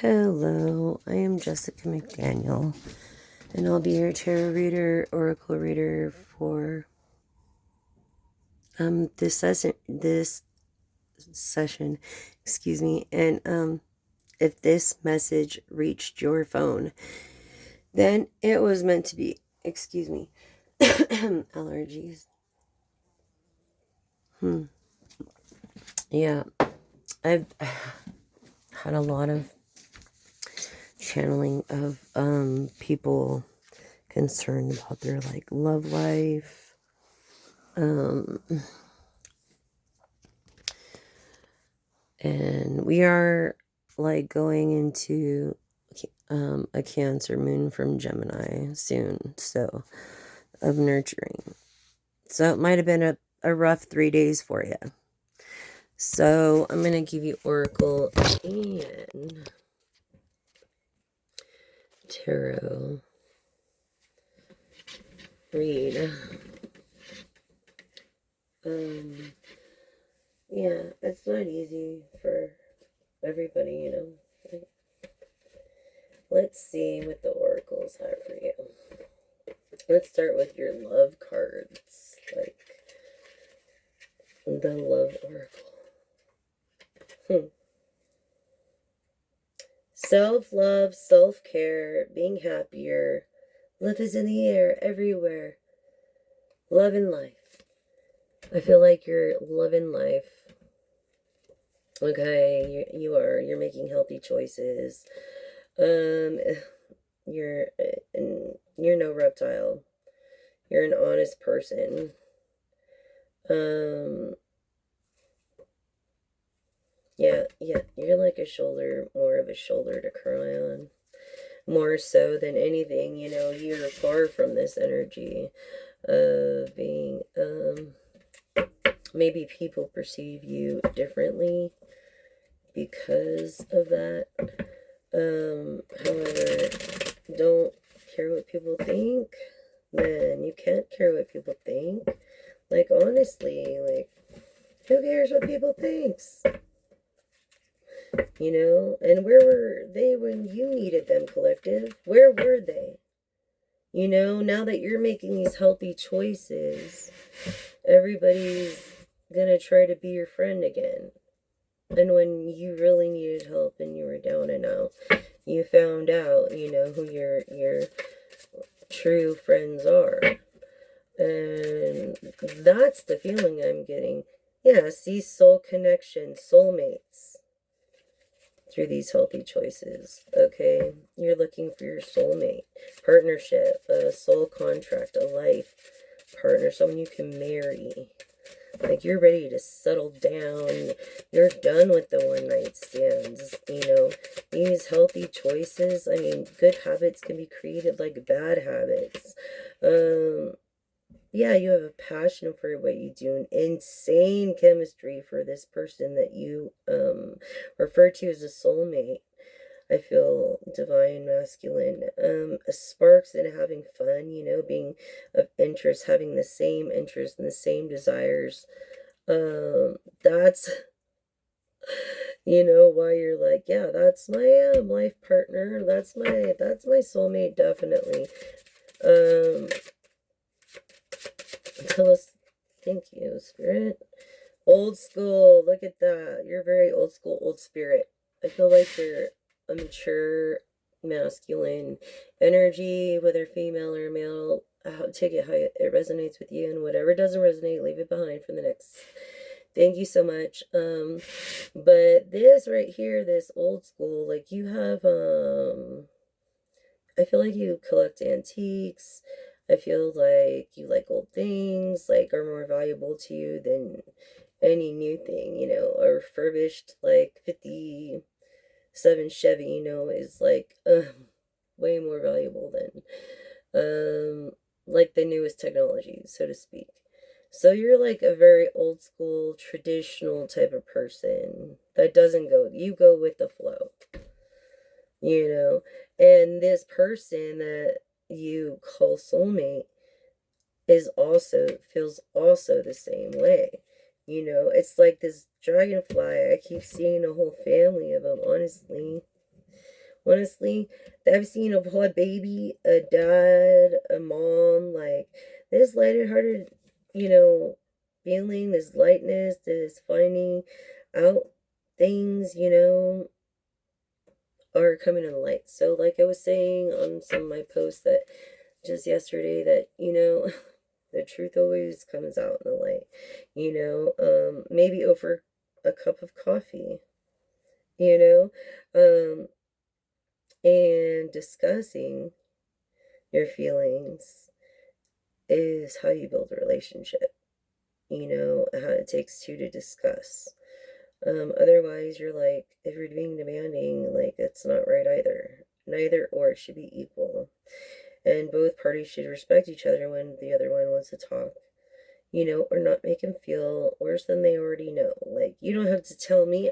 Hello, I am Jessica McDaniel, and I'll be your tarot reader, oracle reader for this session, excuse me. And if this message reached your phone, then it was meant to be. Excuse me. Allergies. Yeah, I've had a lot of channeling of people concerned about their love life. And we are going into a Cancer moon from Gemini soon, so of nurturing. So it might have been a rough 3 days for you. So I'm going to give you oracle and tarot read. Yeah, it's not easy for everybody, Let's see what the oracles have for you. Let's start with your love cards, the love oracle. Self-love, self-care, being happier. Love is in the air, everywhere. Love and life. I feel like you're loving life. Okay, you're making healthy choices. You're no reptile. You're an honest person. Yeah, you're like more of a shoulder to cry on. More so than anything, you're far from this energy of being, maybe people perceive you differently because of that. However, don't care what people think, then you can't care what people think. Honestly, who cares what people thinks? And where were they when you needed them, collective? Where were they? Now that you're making these healthy choices, everybody's gonna try to be your friend again. And when you really needed help and you were down and out, you found out, who your true friends are. And that's the feeling I'm getting. Yeah, see, soul connection, soulmates through these healthy choices. Okay, you're looking for your soulmate, partnership, a soul contract, a life partner, someone you can marry. You're ready to settle down. You're done with the one night stands. These healthy choices. I mean, good habits can be created like bad habits. Yeah, you have a passion for what you do, an insane chemistry for this person that you refer to as a soulmate. I feel divine masculine, sparks and having fun, being of interest, having the same interest and the same desires. That's, why you're like, yeah, that's my life partner. That's my soulmate, definitely. Tell us, thank you, Spirit. Old school, look at that. You're very old school, old spirit. I feel like you're a mature, masculine energy, whether female or male. Take it how it resonates with you, and whatever doesn't resonate, leave it behind for the next. Thank you so much. But this right here, this old school, you have, I feel like you collect antiques. I feel like you like old things, are more valuable to you than any new thing, a refurbished 57 Chevy, is way more valuable than the newest technology, so to speak. So you're a very old school, traditional type of person that doesn't you go with the flow, and this person that you call soulmate feels also the same way. It's like this dragonfly. I keep seeing a whole family of them, honestly. Honestly, I've seen a whole baby, a dad, a mom, like this lighthearted, feeling, this lightness, this finding out things, are coming in light. So, like I was saying on some of my posts that just yesterday, that, the truth always comes out in the light, maybe over a cup of coffee, you and discussing your feelings is how you build a relationship, how it takes two to discuss. Otherwise, you're like, if you're being demanding, like, it's not right either. Neither or, it should be equal. And both parties should respect each other when the other one wants to talk, or not make them feel worse than they already know. Like, you don't have to tell me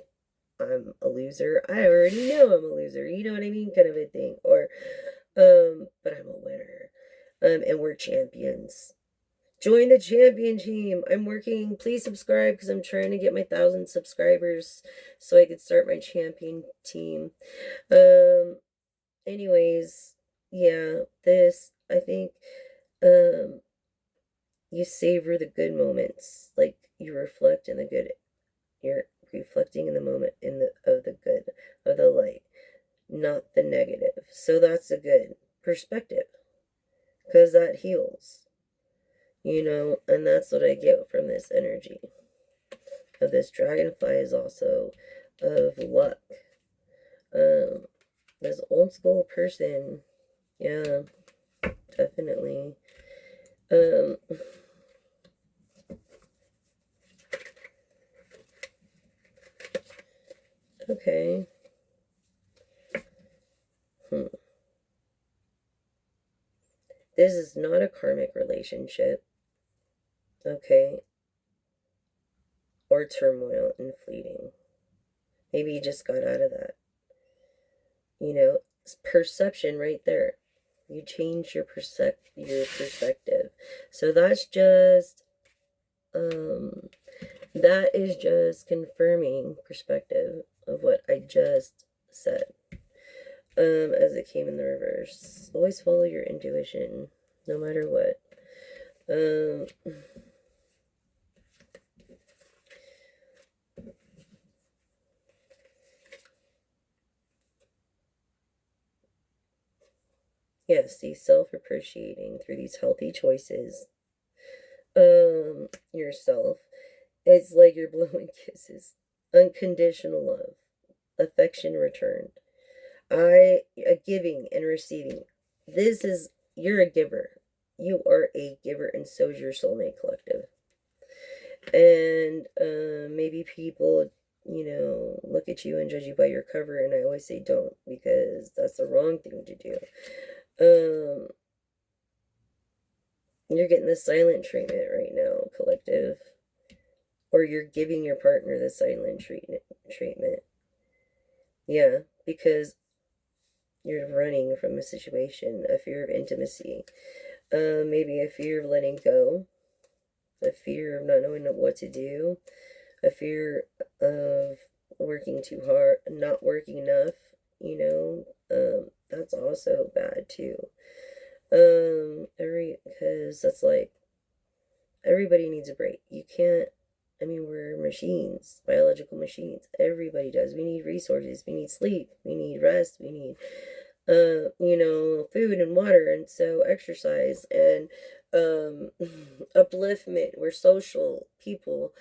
I'm a loser. I already know I'm a loser. You know what I mean? Kind of a thing. Or, but I'm a winner. And we're champions. Join the champion team. I'm working. Please subscribe because I'm trying to get my 1,000 subscribers so I could start my champion team. Anyways, yeah, I think, you savor the good moments. Like, you reflect in the good. You're reflecting in the moment of the good, of the light, not the negative. So that's a good perspective because that heals, and that's what I get from this energy of this dragonfly, is also of luck. This old school person, yeah, definitely. Okay. This is not a karmic relationship, okay, or turmoil and fleeting. Maybe you just got out of that. It's perception right there. You change your perspective. So that is just confirming perspective of what I just said. As it came in the reverse. Always follow your intuition, no matter what. Yes, the self-appreciating through these healthy choices. Yourself. It's like you're blowing kisses. Unconditional love. Affection returned. A giving and receiving. You're a giver. You are a giver, and so is your soulmate collective. And maybe people, look at you and judge you by your cover, and I always say don't, because that's the wrong thing to do. You're getting the silent treatment right now, collective. Or you're giving your partner the silent treatment. Yeah, because you're running from a situation, a fear of intimacy. Maybe a fear of letting go, a fear of not knowing what to do, a fear of working too hard, not working enough, that's also bad too. Because that's like, everybody needs a break. You can't, we're machines, biological machines. Everybody does. We need resources. We need sleep. We need rest. We need, food and water. And so exercise and, upliftment. We're social people.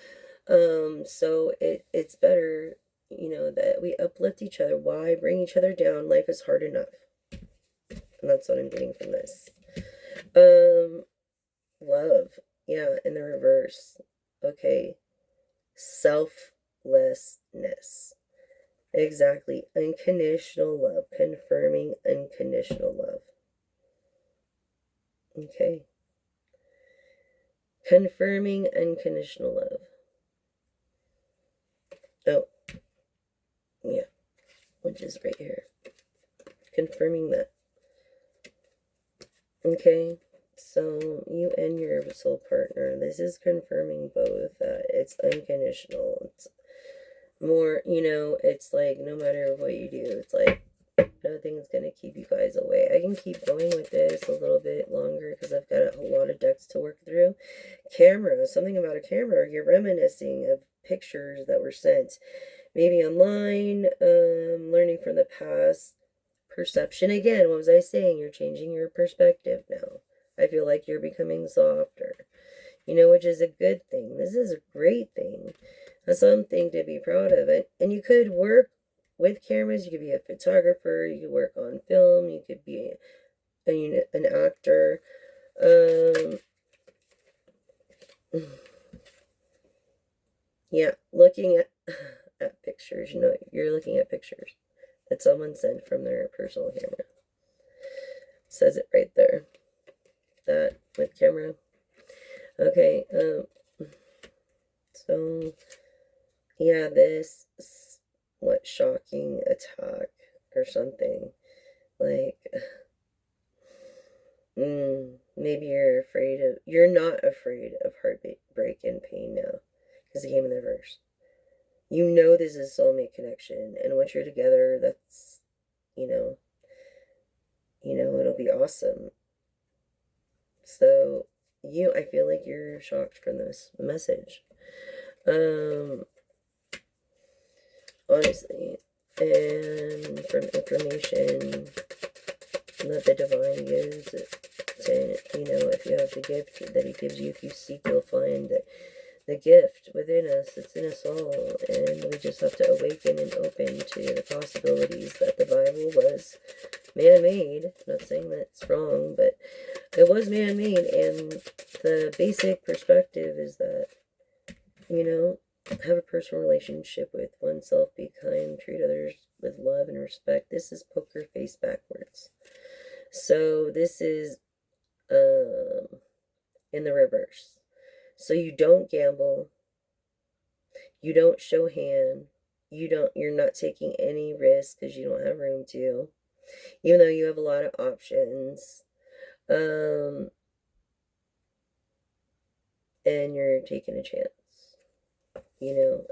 So it's better, that we uplift each other. Why bring each other down? Life is hard enough. And that's what I'm getting from this. Love. Yeah, in the reverse. Okay. Selflessness. Exactly. Unconditional love. Confirming unconditional love. Okay. Confirming unconditional love. Oh. Yeah. Which is right here. Confirming that. Okay. So, you and your soul partner, this is confirming both that it's unconditional. It's more, it's like no matter what you do, it's like Nothing's going to keep you guys away. I can keep going with this a little bit longer because I've got a lot of decks to work through. Camera, something about a camera. You're reminiscing of pictures that were sent. Maybe online, learning from the past. Perception, again, what was I saying? You're changing your perspective now. I feel like you're becoming softer. Which is a good thing. This is a great thing. Something to be proud of. And you could work with cameras. You could be a photographer. You could work on film. You could be an actor. Yeah, looking at pictures. You're looking at pictures that someone sent from their personal camera. Says it right there. That with camera. Okay, so, yeah, this, what, shocking attack or something, like, maybe you're not afraid of heartbreak and pain now, because it came in the reverse. This is soulmate connection, and once you're together, that's, it'll be awesome. So, I feel like you're shocked from this message. Honestly, and from information that the divine gives to, if you have the gift that he gives you, if you seek, you'll find the gift within us. It's in us all, and we just have to awaken and open to the possibilities that the Bible was man-made. I'm not saying that's wrong, but it was man-made, and the basic perspective is that, have a personal relationship with oneself, be kind, treat others with love and respect. This is poker face backwards. So this is in the reverse. So you don't gamble, you don't show hand, you're not taking any risk because you don't have room to, even though you have a lot of options. And you're taking a chance,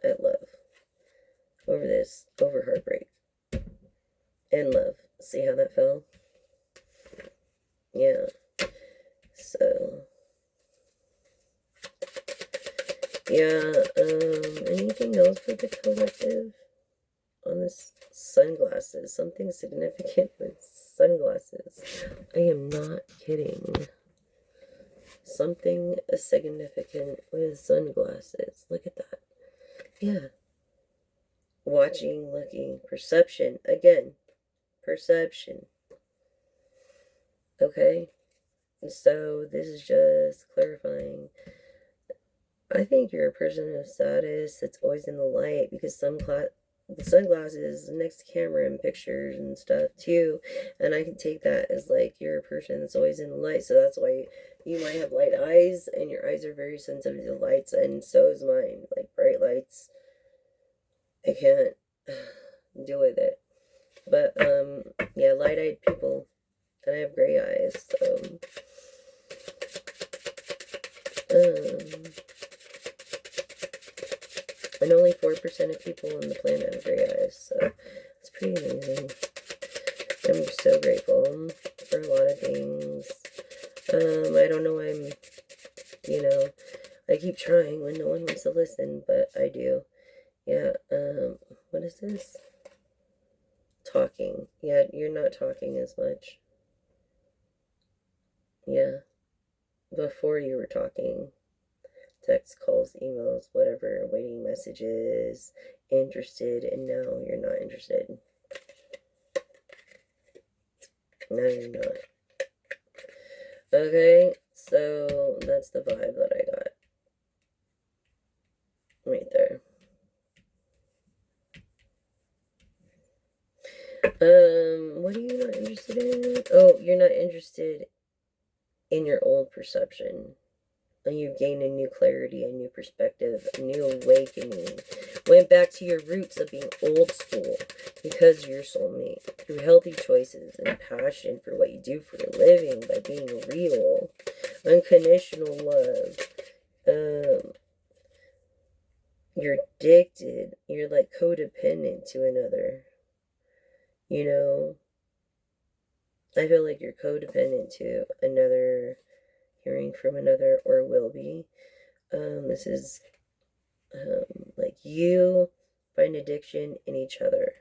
at love. Over heartbreak. And love. See how that fell? Yeah. So, yeah, anything else for the collective on this sunglasses? Something significant with sunglasses. I am not kidding. Something significant with sunglasses. Look at that. Yeah. Watching, looking, perception. Again, perception. Okay? So this is just clarifying. I think you're a person of status that's always in the light, because the sunglasses next to camera and pictures and stuff too, and I can take that as like you're a person that's always in the light. So that's why you might have light eyes, and your eyes are very sensitive to lights, and so is mine. Like bright lights, I can't deal with it. But yeah, light-eyed people, and I have gray eyes, so and only 4% of people on the planet have gray eyes, so it's pretty amazing. I'm just so grateful for a lot of things. I don't know why I keep trying when no one wants to listen, but I do. Yeah, what is this? Talking. Yeah, you're not talking as much. Yeah. Before you were talking. Text, calls, emails, whatever, waiting messages, interested, and now you're not interested. Now you're not. Okay, so that's the vibe that I got. Right there. What are you not interested in? Oh, you're not interested in your old perception. And you've gained a new clarity, a new perspective, a new awakening. Went back to your roots of being old school because you're soulmate. Through healthy choices and passion for what you do for a living, by being real. Unconditional love. You're addicted. You're like codependent to another. I feel like you're codependent to another, hearing from another, or will be. This is like you find addiction in each other.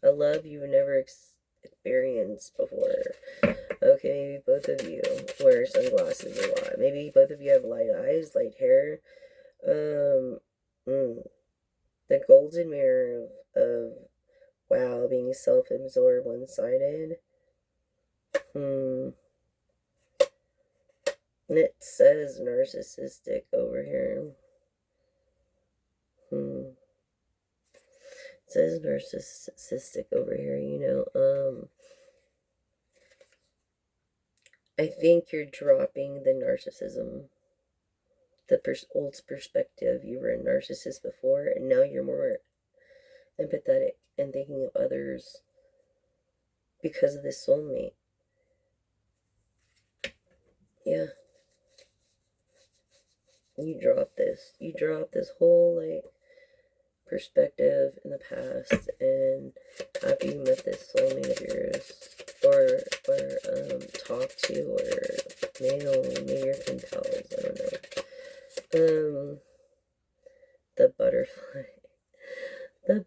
A love you've never experienced before. Okay, maybe both of you wear sunglasses a lot. Maybe both of you have light eyes, light hair. The golden mirror of wow, being self-absorbed, one-sided. It says narcissistic over here. It says narcissistic over here, you know. I think you're dropping the narcissism. The old perspective. You were a narcissist before, and now you're more empathetic and thinking of others because of this soulmate. Yeah. You drop this whole, like, perspective in the past, and after you met this soulmate of yours, or talk to, or maybe you're pen pals, I don't know. The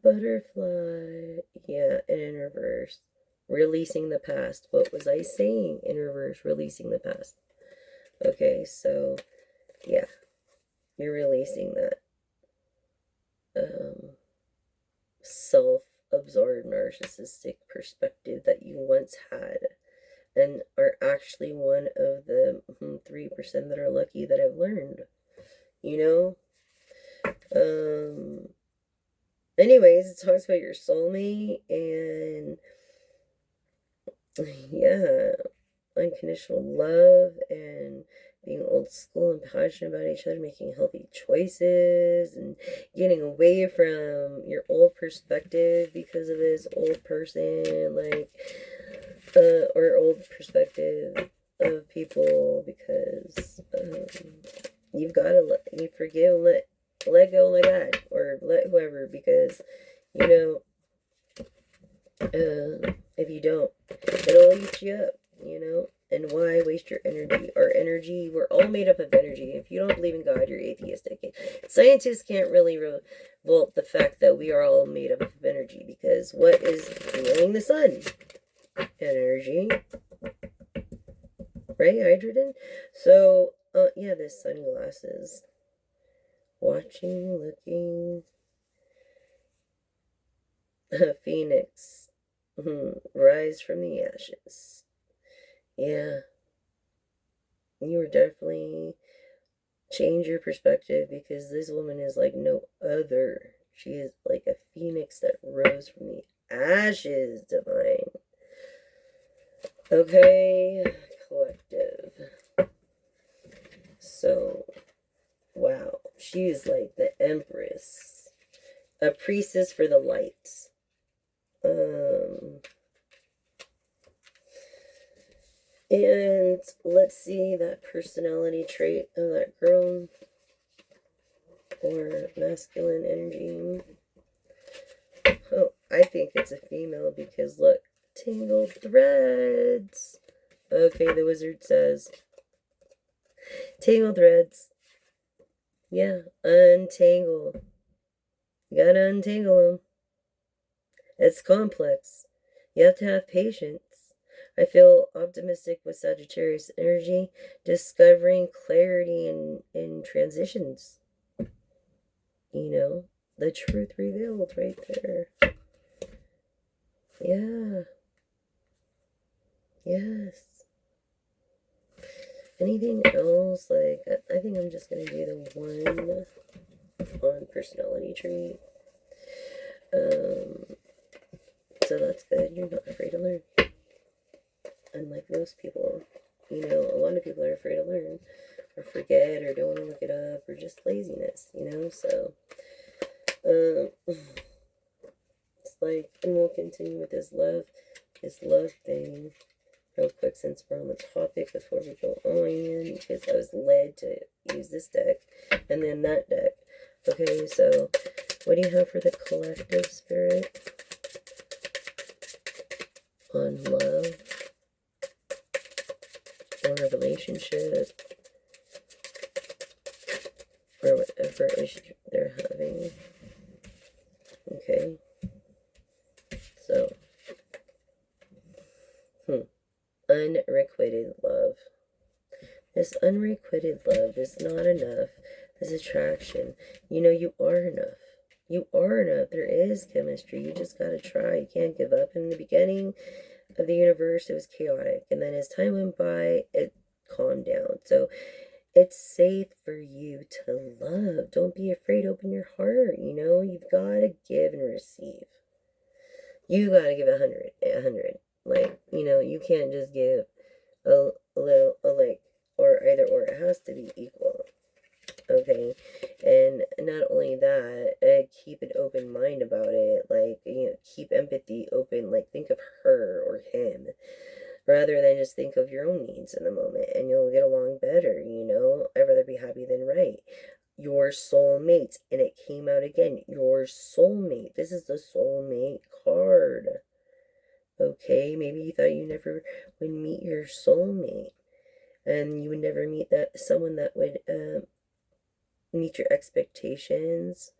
butterfly, yeah, and in reverse, releasing the past. What was I saying? In reverse, releasing the past. Okay, so yeah, you're releasing that self-absorbed narcissistic perspective that you once had, and are actually one of the 3% that are lucky that I've learned, you know. Anyways, it talks about your soulmate, and yeah, unconditional love, and being old school and passionate about each other, making healthy choices, and getting away from your old perspective because of this old person, like, or old perspective of people, because you've got to you forgive, let go, let God, or let whoever, because, you know, if you don't, it'll eat you up, you know. And why waste your energy? Our energy, we're all made up of energy. If you don't believe in God, you're atheistic. Scientists can't really revolt the fact that we are all made up of energy, because what is fueling the sun? Energy, right? Hydrogen. So, yeah, the sunglasses. Watching, looking. Phoenix. Rise from the ashes. Yeah. You were definitely change your perspective, because this woman is like no other. She is like a phoenix that rose from the ashes, divine. Okay, collective. So, wow. She is like the empress. A priestess for the light. And let's see that personality trait of that girl, or masculine energy. Oh, I think it's a female, because look, tangled threads. Okay, the wizard says tangled threads. Yeah, untangle. You gotta untangle them. It's complex. You have to have patience. I feel optimistic with Sagittarius energy, discovering clarity in transitions. You know, the truth revealed right there. Yeah. Yes. Anything else? Like, I think I'm just going to do the one on personality trait. So that's good. You're not afraid to learn. Unlike most people, you know, a lot of people are afraid to learn, or forget, or don't want to look it up, or just laziness, you know. So it's like, and we'll continue with this love thing real quick, since we're on the topic, before we go on, because I was led to use this deck and then that deck. Okay, so what do you have for the collective, spirit, on love? or relationship, or whatever issue they're having. Okay, so unrequited love. This unrequited love is not enough. This attraction, you are enough. You are enough. There is chemistry. You just gotta try. You can't give up. In the beginning of the universe, it was chaotic, and then as time went by, it calmed down. So it's safe for you to love. Don't be afraid. Open your heart. You've got to give and receive. You got to give 100. Like, you can't just give a little, or either or. It has to be equal. Okay, and not only that, keep an open mind about it. Like, keep empathy open. Like, think of her or him, rather than just think of your own needs in the moment, and you'll get along better. I'd rather be happy than right. Your soulmate, and it came out again. Your soulmate. This is the soulmate card. Okay, maybe you thought you never would meet your soulmate, and you would never meet someone that would meet your expectations,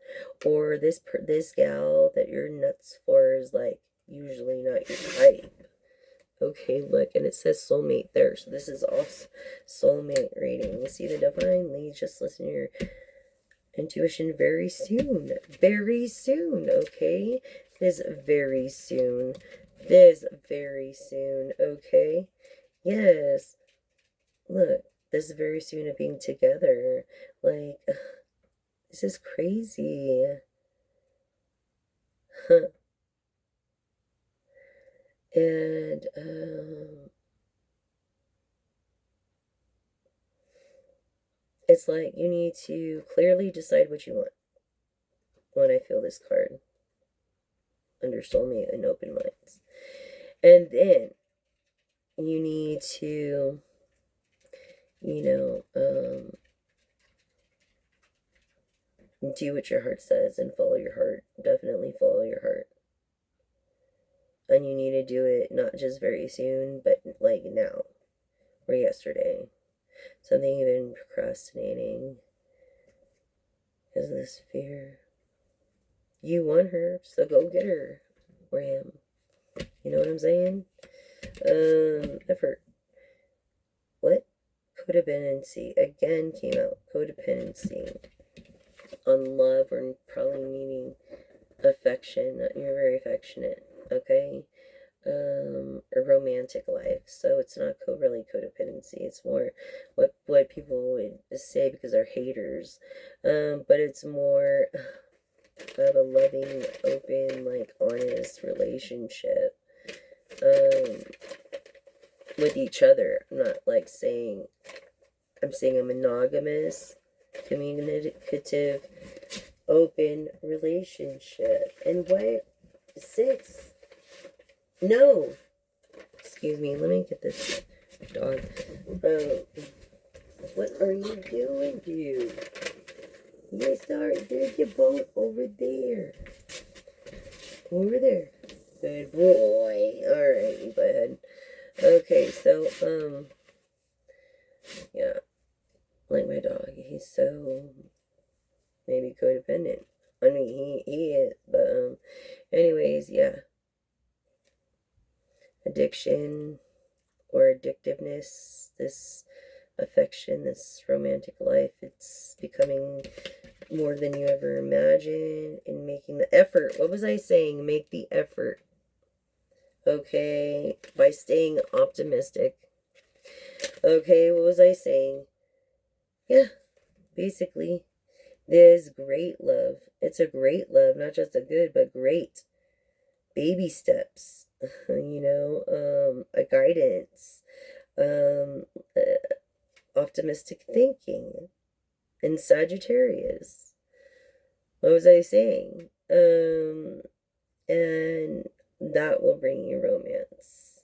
or this gal that you're nuts for is like usually not your type. Okay, look, and it says soulmate there, so this is also soulmate reading. You see the divine leads. Just listen to your intuition very soon. Very soon, okay? This very soon. This very soon, okay? Yes. Look, this very soon of being together. Like, this is crazy. Huh. And, it's like you need to clearly decide what you want when I feel this card under soulmate and open minds. And then you need to, do what your heart says and follow your heart. Definitely follow your heart. And you need to do it not just very soon, but like now or yesterday. Something you've been procrastinating because of this fear. You want her, so go get her or him. You know what I'm saying? Effort. What? Codependency. Again came out. Codependency. On love, or probably needing affection. You're very affectionate. Okay? A romantic life. So it's not really codependency. It's more what people would say because they're haters. But it's more of a loving, open, like honest relationship with each other. I'm not like saying, I'm saying a monogamous, communicative, open relationship. And what? 6. No. Excuse me, let me get this dog. What are you doing, dude? There's your boat over there. Over there. Good boy. Alright, you go ahead. Okay, so, yeah. Like my dog, he's so maybe codependent. I mean, he is, but, anyways, yeah. Addiction or addictiveness, this affection, this romantic life, it's becoming more than you ever imagined, and making the effort. What was I saying? Make the effort. Okay, by staying optimistic. Okay, what was I saying? Yeah, basically, there's great love. It's a great love, not just a good, but great. Baby steps, a guidance, optimistic thinking, and Sagittarius. What was I saying? And that will bring you romance.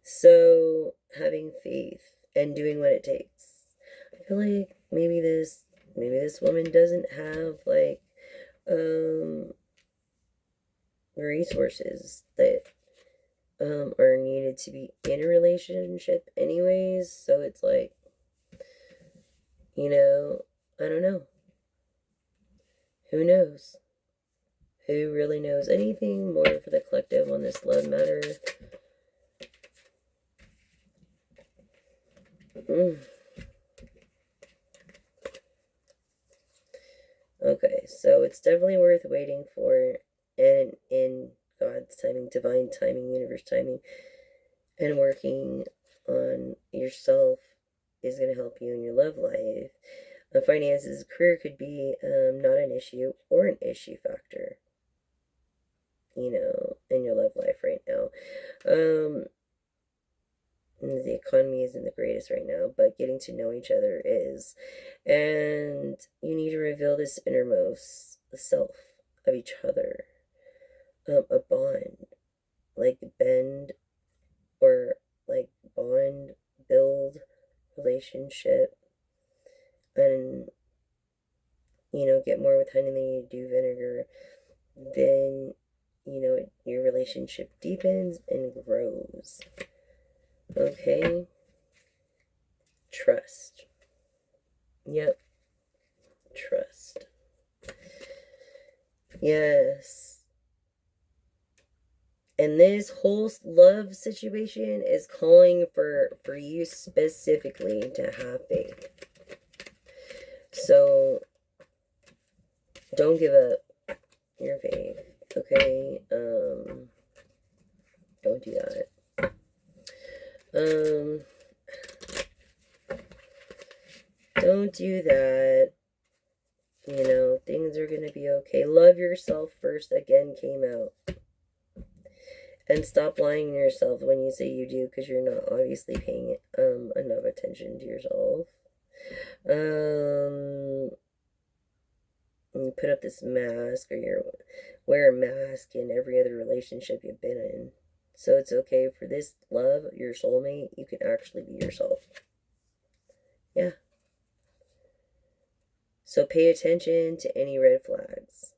So having faith and doing what it takes. I feel like maybe this woman doesn't have like resources that are needed to be in a relationship anyways. So it's like, you know, I don't know. Who knows? Who really knows? Anything more for the collective on this love matter? Okay, so it's definitely worth waiting for, and in God's timing, divine timing, universe timing, and working on yourself is going to help you in your love life. Finances, career could be not an issue or an issue factor, you know, in your love life right now. The economy isn't the greatest right now, but getting to know each other is. And you need to reveal this innermost self of each other. A bond, like bend, or like bond, build, relationship, and, you know, get more with honey than you do vinegar. Then, you know, your relationship deepens and grows. Okay? Trust. Yep. Trust. Yes. And this whole love situation is calling for you specifically to have faith. So don't give up your faith, okay? Don't do that. Don't do that. You know, things are gonna be okay. Love yourself first again came out. And stop lying to yourself when you say you do, because you're not obviously paying enough attention to yourself. You put up this mask, or you wear a mask in every other relationship you've been in. So it's okay for this love, your soulmate, you can actually be yourself. Yeah. So pay attention to any red flags.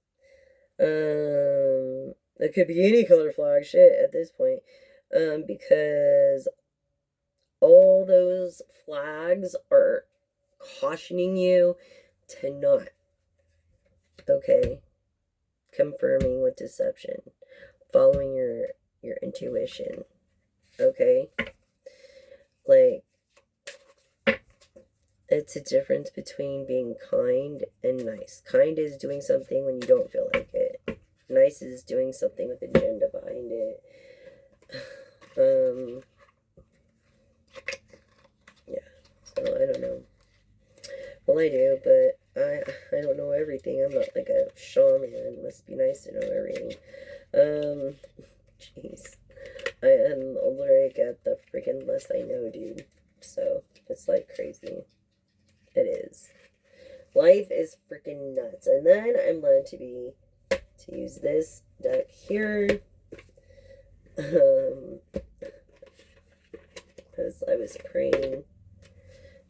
It could be any color flag, shit, at this point. Because all those flags are cautioning you to not. Okay? Confirming with deception. Following your intuition. Okay? Like, it's a difference between being kind and nice. Kind is doing something when you don't feel like it. Nice is doing something with agenda behind it. Yeah. So I don't know. Well, I do, but I don't know everything. I'm not like a shaman. It must be nice to know everything. Jeez. And the older I get, the freaking less I know, dude. So it's like crazy. It is. Life is freaking nuts. And then I'm learned to use this deck here. Because I was praying.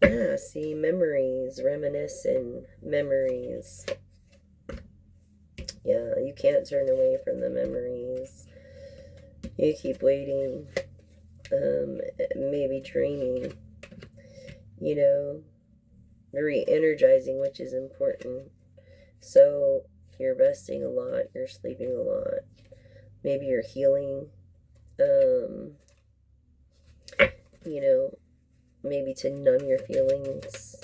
Yeah, see, memories, reminiscing memories. Yeah, you can't turn away from the memories. You keep waiting, maybe dreaming, you know, re-energizing, which is important. So you're resting a lot, you're sleeping a lot, maybe you're healing, you know, maybe to numb your feelings.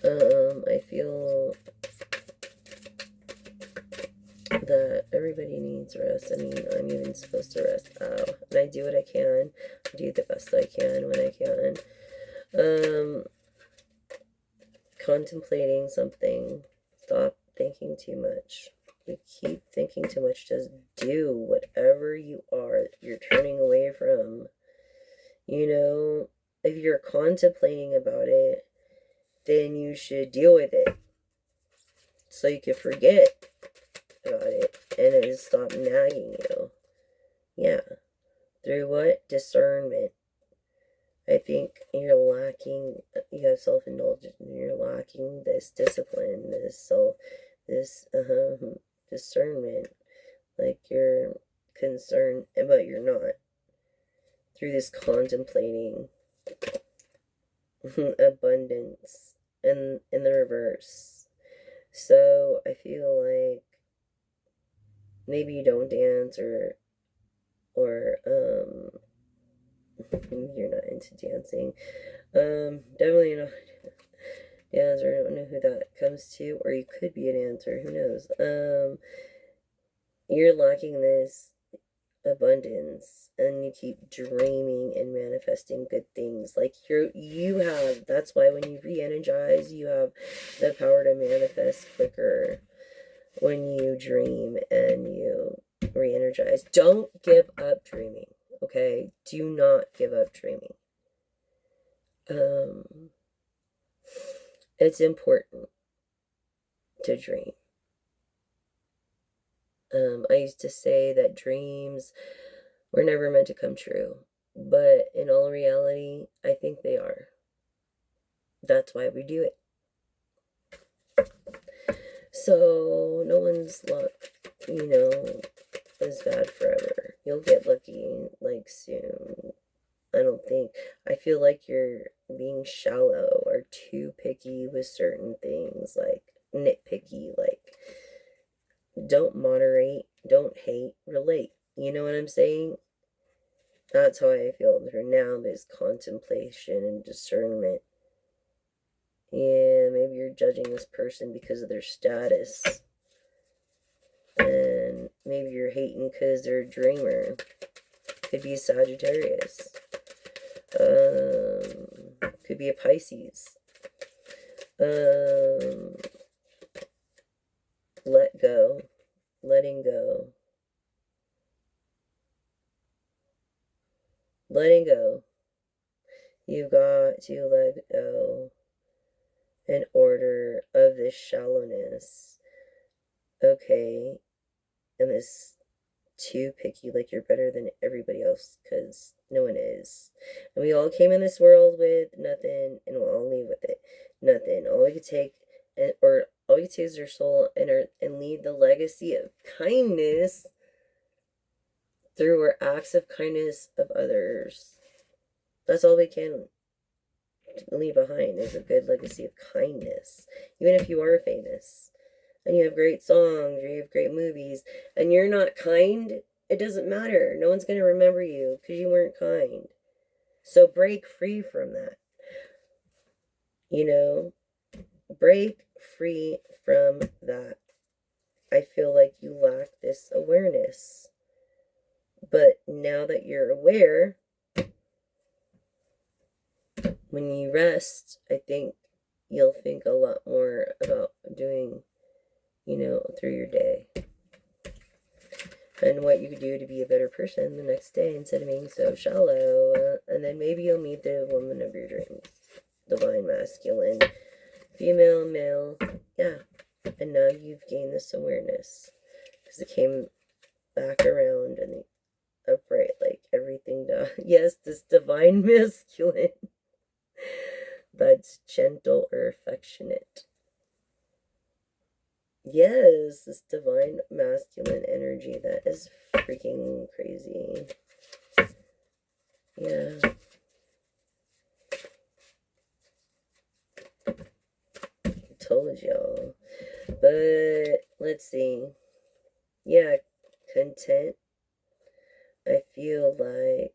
I feel that everybody needs rest. I mean, I'm even supposed to rest. And I do what I can. I do the best I can when I can. Contemplating something. Stop thinking too much. You keep thinking too much. Just do whatever you are you're turning away from. You know, if you're contemplating about it, then you should deal with it. So you can forget about it and it just stop nagging you. Yeah. Through what? Discernment. I think you're lacking, you have self-indulgence, and you're lacking this discipline, this discernment. Like you're concerned, but you're not. through this contemplating abundance and in the reverse. So I feel like maybe you don't dance, or you're not into dancing. Definitely not dancer. I don't know who that comes to, or you could be a dancer, who knows. You're lacking this abundance, and you keep dreaming and manifesting good things. Like you have, that's why when you re-energize, you have the power to manifest quicker when you dream and you re-energize. Don't give up dreaming, okay? Do not give up dreaming. It's important to dream. I used to say that dreams were never meant to come true, but in all reality, I think they are. That's why we do it. So no one's luck, is bad forever. You'll get lucky, like, soon. I don't think. I feel like you're being shallow or too picky with certain things, like nitpicky, like don't moderate, don't hate, relate. You know what I'm saying? That's how I feel for now. There's contemplation and discernment. Yeah, maybe you're judging this person because of their status. And maybe you're hating because they're a dreamer. Could be a Sagittarius. Could be a Pisces. Let go. Letting go. Letting go. You've got to let go in order of this shallowness. Okay. And this too picky, like you're better than everybody else, because no one is. And we all came in this world with nothing, and we'll all leave with it. Nothing. All we could take, all we could take is our soul and leave the legacy of kindness through our acts of kindness of others. That's all we can leave behind, is a good legacy of kindness. Even if you are famous and you have great songs, or you have great movies, and you're not kind, it doesn't matter. No one's going to remember you because you weren't kind. So break free from that. Break free from that. I feel like you lack this awareness. But now that you're aware, when you rest, I think you'll think a lot more about doing, through your day. And what you could do to be a better person the next day instead of being so shallow. And then maybe you'll meet the woman of your dreams. Divine masculine. Female, male. Yeah. And now you've gained this awareness. Because it came back around and upright, like everything does. Yes, this divine masculine. That's gentle or affectionate. Yes, this divine masculine energy that is freaking crazy. Yeah. Told y'all. But let's see. Yeah, content. I feel like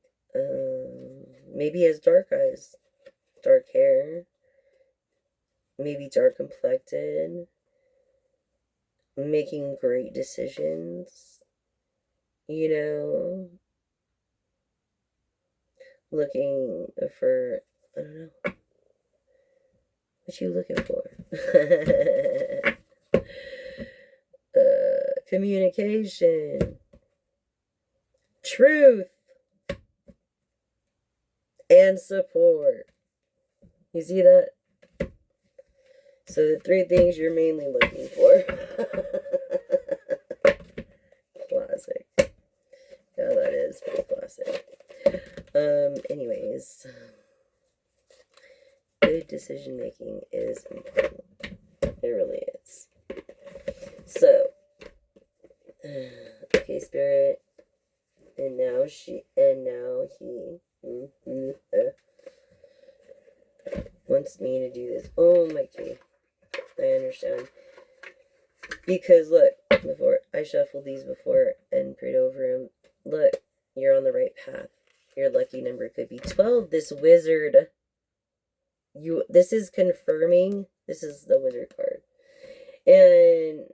maybe he has dark eyes, dark hair, maybe dark complected, making great decisions, looking for, I don't know, what you looking for? Communication, truth, and support. You see that? So the 3 things you're mainly looking for. Classic. Yeah, that is pretty classic. Anyways, good decision making is important. It really is. So, okay, Spirit, And now he wants me to do this. Oh my god. I understand. Because look, before I shuffled these before and prayed over him. Look, you're on the right path. Your lucky number could be 12. This wizard. This is confirming. This is the wizard card. And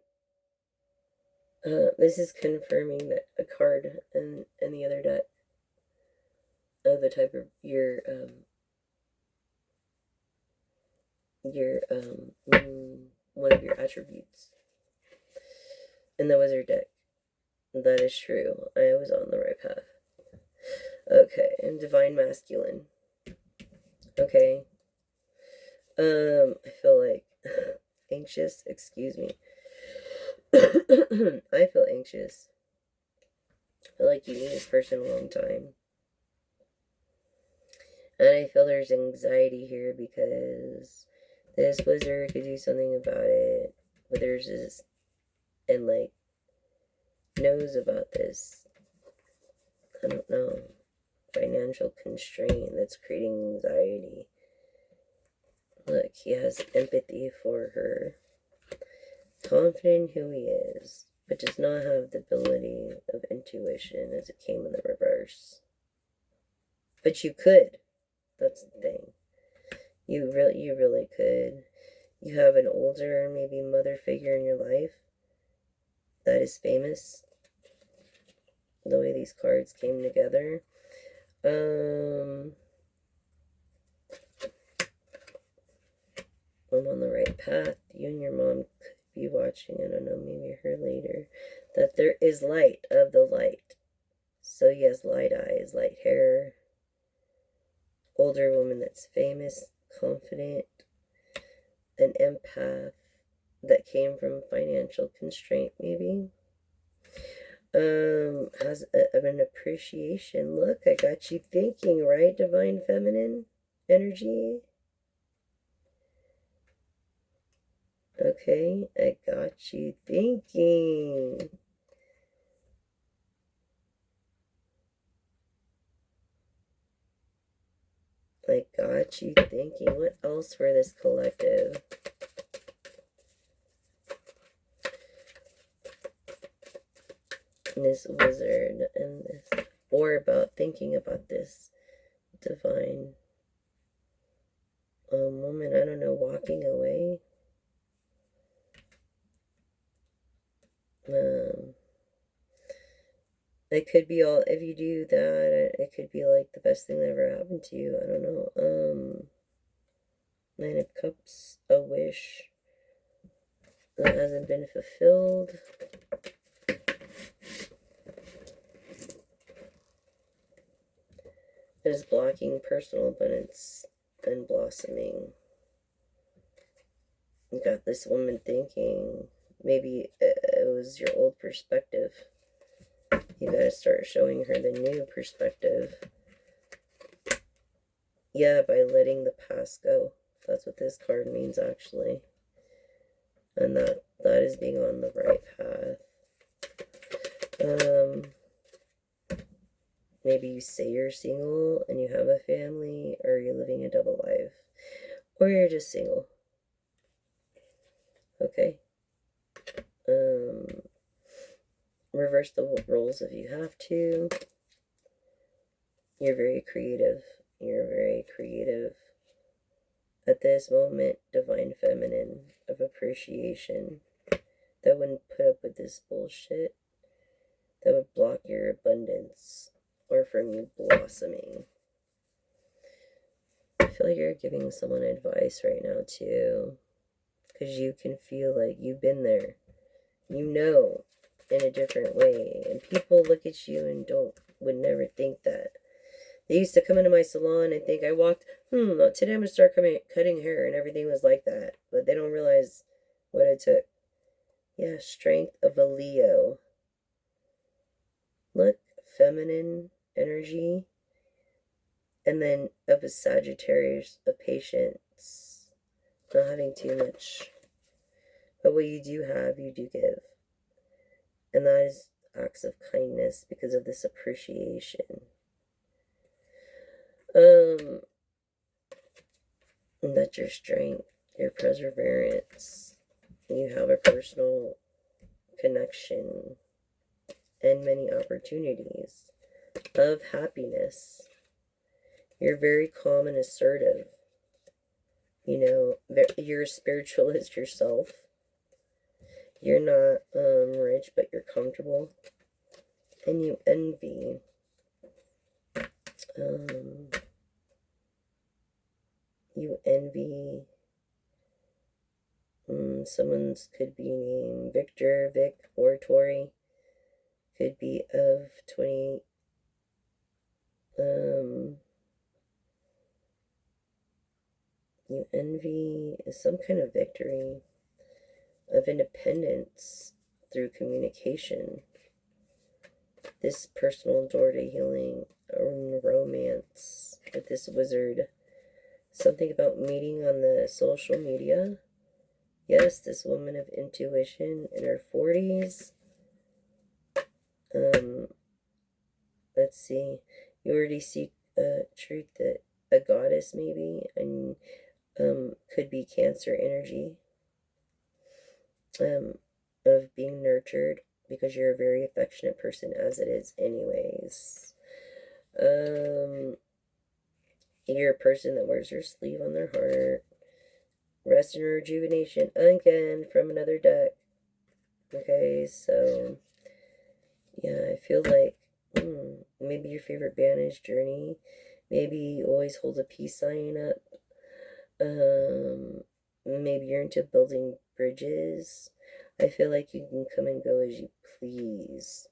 this is confirming that a card in the other deck of the type of your one of your attributes in the wizard deck. That is true. I was on the right path. Okay, and divine masculine. Okay. I feel like anxious. Excuse me. I feel anxious. I feel like you need this person a long time. And I feel there's anxiety here because this wizard could do something about it. But there's this, and like, knows about this, I don't know, financial constraint that's creating anxiety. Look, he has empathy for her. Confident in who he is, but does not have the ability of intuition as it came in the reverse. But you could. That's the thing. You really could. You have an older, maybe mother figure in your life that is famous. The way these cards came together. I'm on the right path. You and your mom could be watching, I don't know, maybe her later. That there is light of the light. So he has light eyes, light hair. Older woman that's famous, confident, an empath that came from financial constraint, maybe. Has an appreciation. Look, I got you thinking, right? Divine feminine energy. Okay, I got you thinking. I got you thinking. What else for this collective? This wizard and this, or about thinking about this divine woman, I don't know, walking away. It could be all, if you do that, it could be like the best thing that ever happened to you. I don't know. Nine of Cups, a wish that hasn't been fulfilled. It is blocking personal abundance and blossoming. You got this woman thinking, maybe it was your old perspective. You gotta start showing her the new perspective. Yeah, by letting the past go. That's what this card means, actually. And that is being on the right path. Maybe you say you're single and you have a family, or you're living a double life, or you're just single. Okay. Reverse the roles if you have to. You're very creative. You're very creative. At this moment, divine feminine of appreciation that wouldn't put up with this bullshit that would block your abundance or from you blossoming. I feel like you're giving someone advice right now too, because you can feel like you've been there, you know, in a different way, and people look at you and would never think that. They used to come into my salon and think I walked, today I'm gonna start cutting hair, and everything was like that, but they don't realize what it took. Yeah, strength of a Leo. Look, feminine energy. And then of a Sagittarius, of patience. Not having too much. But what you do have, you do give. And that is acts of kindness because of this appreciation. That's your strength, your perseverance. You have a personal connection and many opportunities of happiness. You're very calm and assertive. You know, you're a spiritualist yourself. You're not rich, but you're comfortable. And you envy. You envy. Someone's could be named Victor, Vic, or Tori. Could be of 20. You envy some kind of victory of independence through communication. This personal door to healing or romance with this wizard. Something about meeting on the social media. Yes, this woman of intuition in her 40s. Let's see. You already seek truth that a goddess maybe, and could be Cancer energy. Of being nurtured, because you're a very affectionate person as it is anyways. You're a person that wears their sleeve on their heart. Rest and rejuvenation, again, from another deck. Okay, so, yeah, I feel like, maybe your favorite band is Journey. Maybe you always hold a peace sign up. Maybe you're into building bridges. I feel like you can come and go as you please.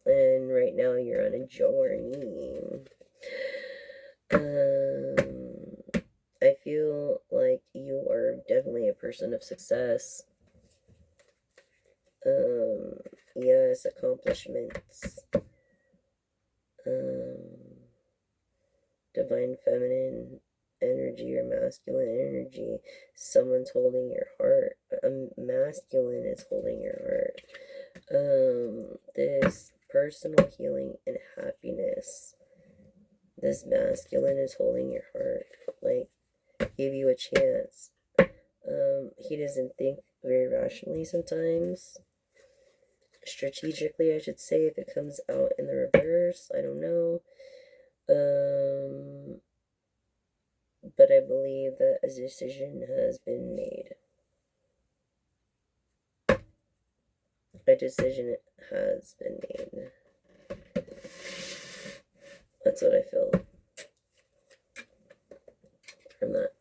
And right now you're on a journey. I feel like you are definitely a person of success. Yes, accomplishments. Divine feminine energy or masculine energy. Someone's holding your heart. Masculine is holding your heart. This personal healing and happiness. This masculine is holding your heart. Like, give you a chance. He doesn't think very rationally sometimes. Strategically, I should say, if it comes out in the reverse. I don't know. But I believe that a decision has been made. A decision has been made. That's what I feel from that.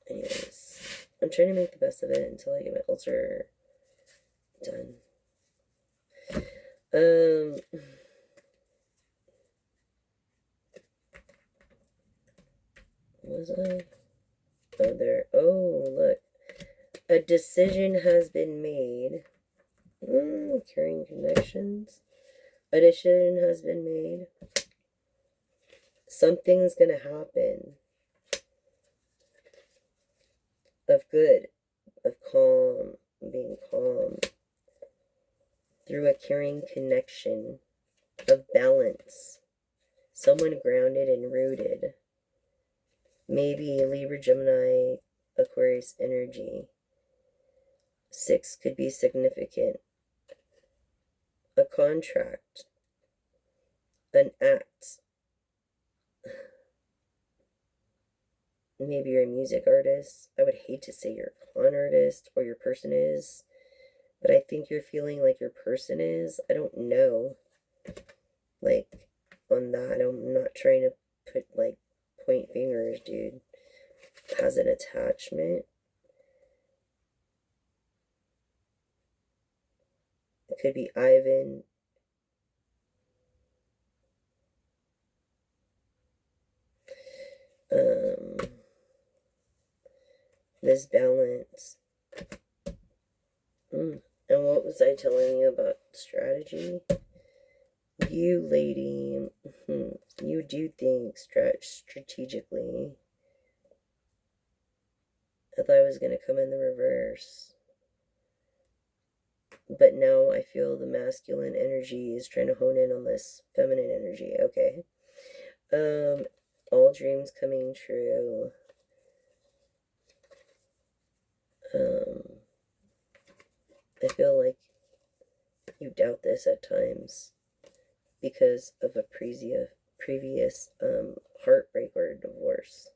Anyways, I'm trying to make the best of it until I get my ulcer done. Was I? Oh, there. Oh, look. A decision has been made. Carrying connections. A decision has been made. Something's gonna happen. Of good. Of calm. Being calm. Through a caring connection. Of balance. Someone grounded and rooted. Maybe Libra, Gemini, Aquarius energy. 6 could be significant. A contract. An act. Maybe you're a music artist. I would hate to say you're a con artist or your person is, but I think you're feeling like your person is. I don't know. Like, on that, I'm not trying to put, like, point fingers, dude. Has an attachment. It could be Ivan. This balance. And what was I telling you about strategy? You, lady, you do think strategically. I thought I was going to come in the reverse. But now I feel the masculine energy is trying to hone in on this feminine energy. Okay. All dreams coming true. I feel like you doubt this at times because of a previous heartbreak or divorce.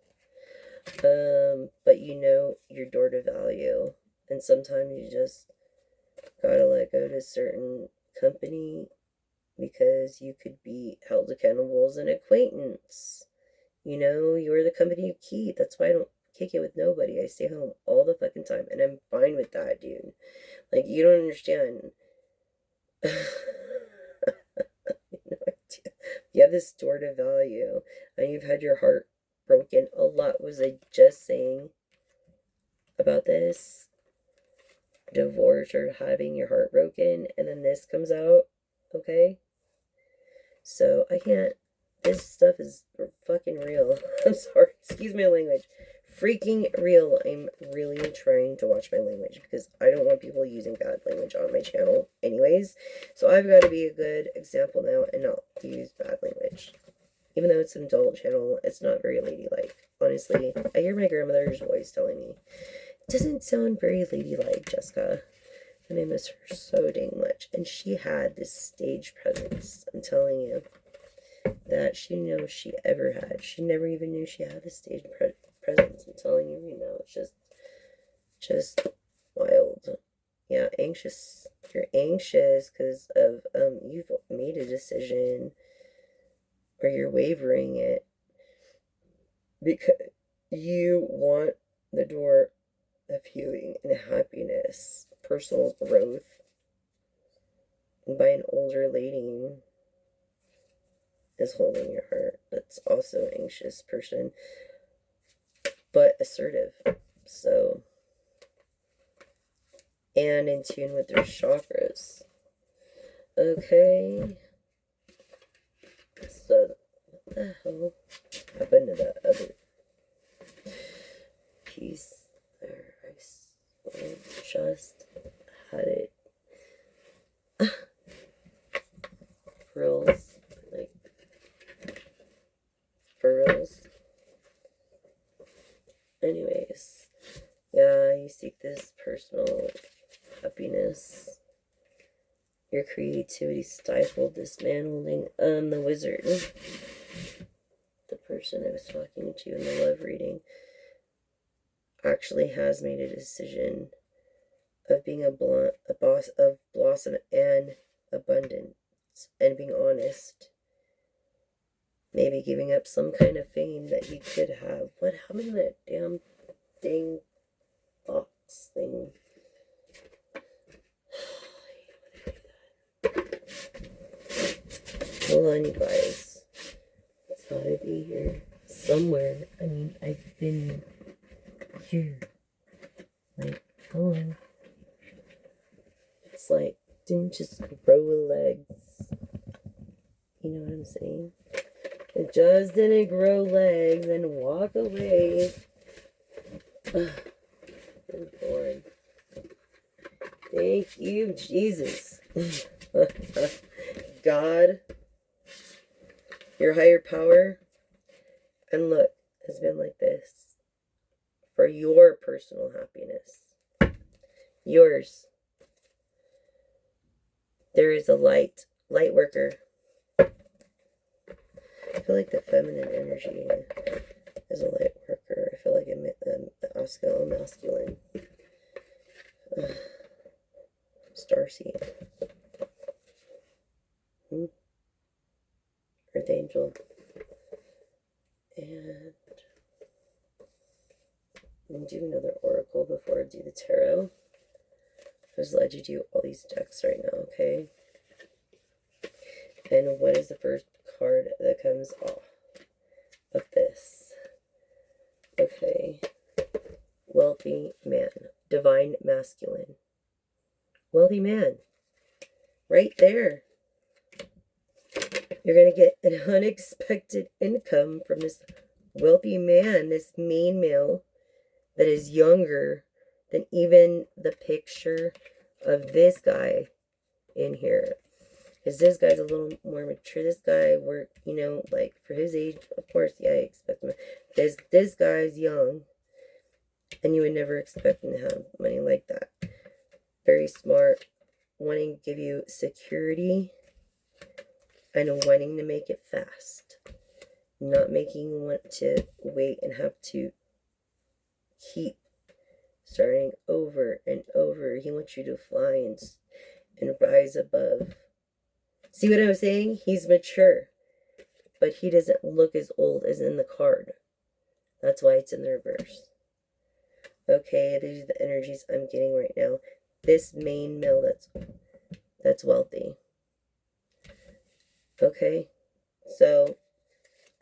But you know your door to value, and sometimes you just gotta let go to certain company because you could be held accountable as an acquaintance. You know, you're the company you keep. That's why I don't kick it with nobody. I stay home all the fucking time, and I'm fine with that, dude. Like, you don't understand. You have this door to value, and you've had your heart broken a lot. Was I just saying about this divorce or having your heart broken, and then this comes out? Okay, so I can't. This stuff is fucking real. I'm sorry, excuse my language. Freaking real. I'm really trying to watch my language because I don't want people using bad language on my channel anyways. So I've got to be a good example now and not use bad language. Even though it's an adult channel, it's not very ladylike. Honestly, I hear my grandmother's voice telling me, it doesn't sound very ladylike, Jessica. And I miss her so dang much. And she had this stage presence, I'm telling you, that she knows she ever had. She never even knew she had the stage presence. I'm telling you, you know, it's just wild. Yeah, anxious. You're anxious because of you've made a decision, or you're wavering it because you want the door of healing and happiness, personal growth by an older lady is holding your heart. That's also an anxious person, but assertive. So, and in tune with their chakras. Okay. So, what the hell happened to that other piece there? I just had it. Frills. Like, furrows. Anyways, yeah, you seek this personal happiness. Your creativity stifled, this man holding the wizard. The person I was talking to in the love reading actually has made a decision of being a boss of blossom and abundance and being honest. Maybe giving up some kind of fame that he could have. What happened to that damn dang box thing? Hold on, you guys. It's gotta be here somewhere. I mean, I've been here. Like, hold on. It's like, didn't just grow legs. You know what I'm saying? It just didn't grow legs and walk away. Good Lord. Thank you, Jesus. God, your higher power, and look, has been like this for your personal happiness. Yours. There is a light worker. I feel like the feminine energy is a light worker. I feel like I'm masculine. Starseed. Earth Angel. And I'm going to do another oracle before I do the tarot. I was led to do all these decks right now, okay? And what is the first card that comes off of this? Okay. Wealthy man. Divine masculine. Wealthy man. Right there. You're going to get an unexpected income from this wealthy man, this main male that is younger than even the picture of this guy in here. Because this guy's a little more mature. This guy worked, you know, like for his age, of course, yeah, I expect him. This guy's young, and you would never expect him to have money like that. Very smart, wanting to give you security, and wanting to make it fast. Not making you want to wait and have to keep starting over and over. He wants you to fly and rise above. See what I'm saying? He's mature, but he doesn't look as old as in the card. That's why it's in the reverse. Okay, these are the energies I'm getting right now. This main male that's wealthy. Okay, so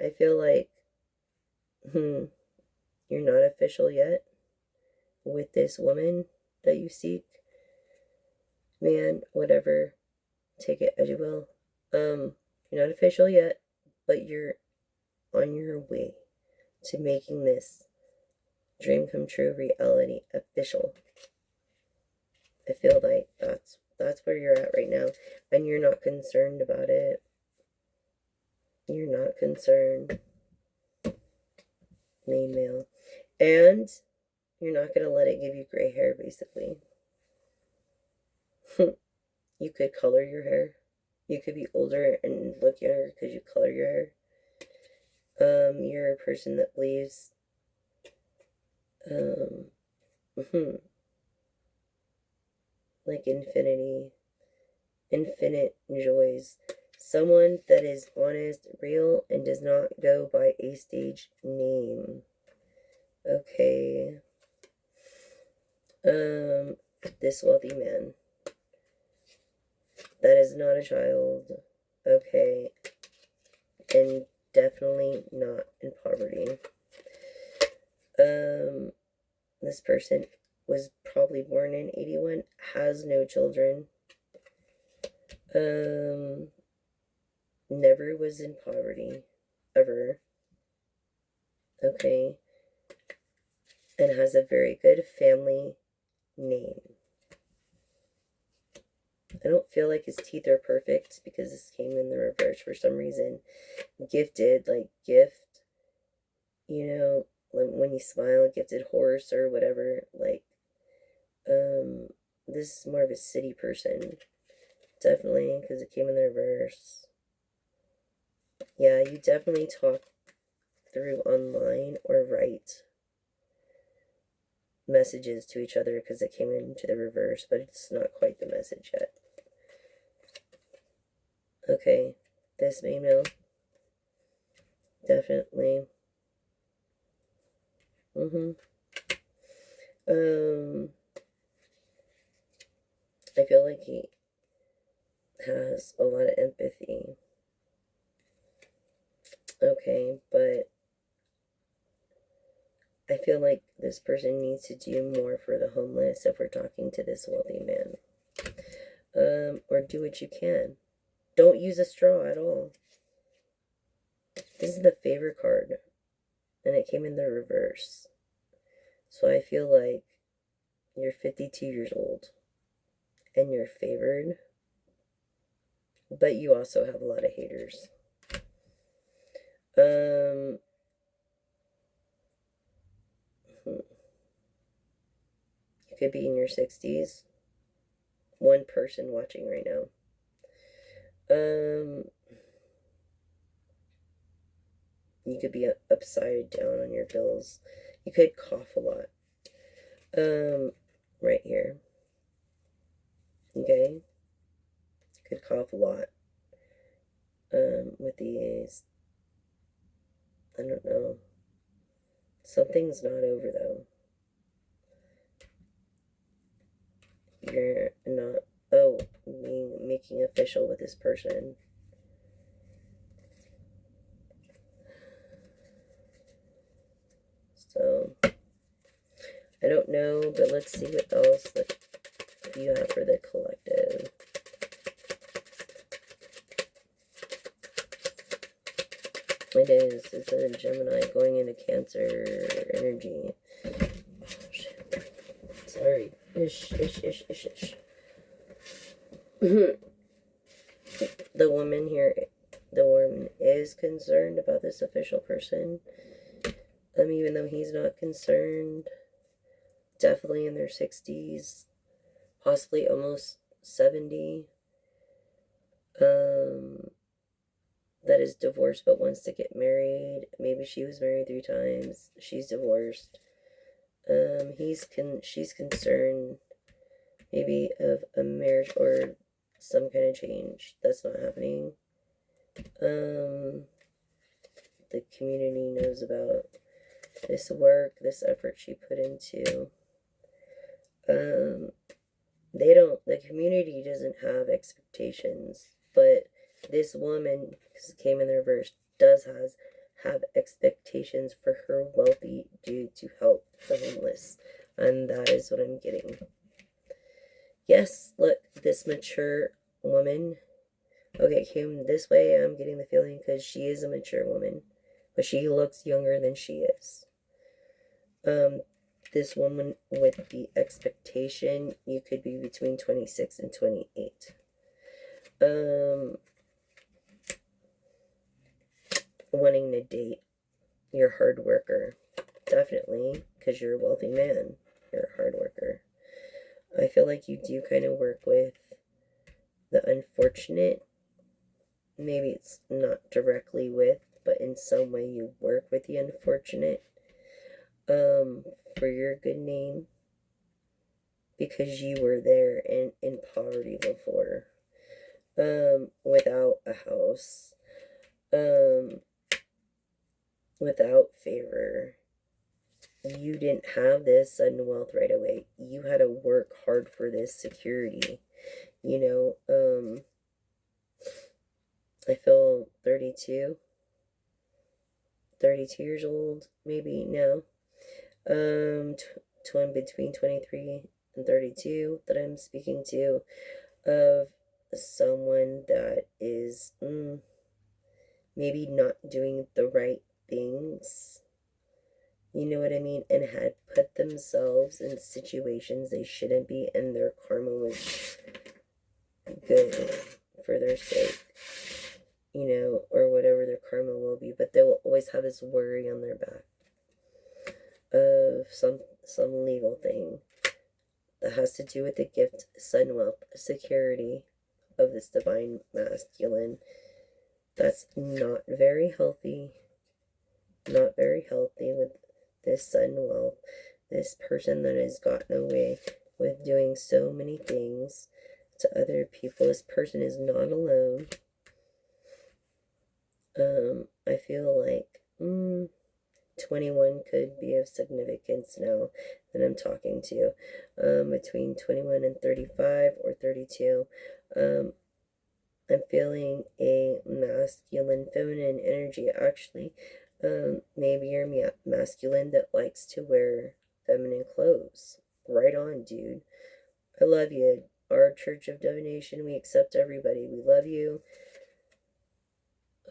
I feel like, you're not official yet with this woman that you seek. Man, whatever, take it as you will. You're not official yet, but you're on your way to making this dream come true reality official. I feel like that's where you're at right now, and you're not concerned about it. You're not concerned, main male, and you're not gonna let it give you gray hair. Basically, you could color your hair. You could be older and look younger because you color your hair. You're a person that believes, like infinite joys. Someone that is honest, real, and does not go by a stage name. Okay. This wealthy man. That is not a child. Okay. And definitely not in poverty. This person was probably born in 81, has no children. Never was in poverty, ever. Okay. And has a very good family name. I don't feel like his teeth are perfect because this came in the reverse for some reason. Gifted, like gift, you know, when you smile, gifted horse or whatever. Like, this is more of a city person. Definitely, because it came in the reverse. Yeah, you definitely talk through online or write messages to each other because it came into the reverse, but it's not quite the message yet. Okay, this email. Definitely. I feel like he has a lot of empathy. Okay, but I feel like this person needs to do more for the homeless if we're talking to this wealthy man. Or do what you can. Don't use a straw at all. This is the favor card, and it came in the reverse. So I feel like you're 52 years old, and you're favored, but you also have a lot of haters. You could be in your 60s. One person watching right now. You could be upside down on your bills. You could cough a lot. Right here. Okay? You could cough a lot. With these. I don't know. Something's not over, though. You're not... Oh, making official with this person. So, I don't know, but let's see what else that you have for the collective. It is. It's a Gemini going into Cancer energy. Oh, shit. Sorry. Ish. the woman here, the woman is concerned about this official person. Even though he's not concerned, definitely in their 60s, possibly almost 70. That is divorced but wants to get married. Maybe she was married 3 times. She's divorced. She's concerned maybe of a marriage or some kind of change. That's not happening. The community knows about this work, this effort she put into. The community doesn't have expectations, but this woman, because it came in the reverse, does have expectations for her wealthy dude to help the homeless. And that is what I'm getting. Yes, look, this mature woman, okay, came this way. I'm getting the feeling because she is a mature woman, but she looks younger than she is. This woman with the expectation, you could be between 26 and 28. Wanting to date your hard worker. Definitely, because you're a wealthy man. You're a hard worker. I feel like you do kind of work with the unfortunate. Maybe it's not directly with, but in some way you work with the unfortunate. For your good name. Because you were there in poverty before. Without a house. Without favor. You didn't have this sudden wealth right away. You had to work hard for this security. I feel 32 years old, maybe now. Between 23 and 32 that I'm speaking to, of someone that is maybe not doing the right things. You know what I mean? And had put themselves in situations they shouldn't be, and their karma was good for their sake. Or whatever their karma will be. But they will always have this worry on their back of some legal thing that has to do with the gift, sun, wealth, security of this divine masculine. That's not very healthy. Not very healthy with this sun wealth. This person that has gotten away with doing so many things to other people. This person is not alone. I feel like 21 could be of significance now that I'm talking to. Between 21 and 35 or 32. I'm feeling a masculine, feminine energy, actually. Maybe you're masculine that likes to wear feminine clothes. Right on, dude. I love you. Our Church of Divination, we accept everybody. We love you.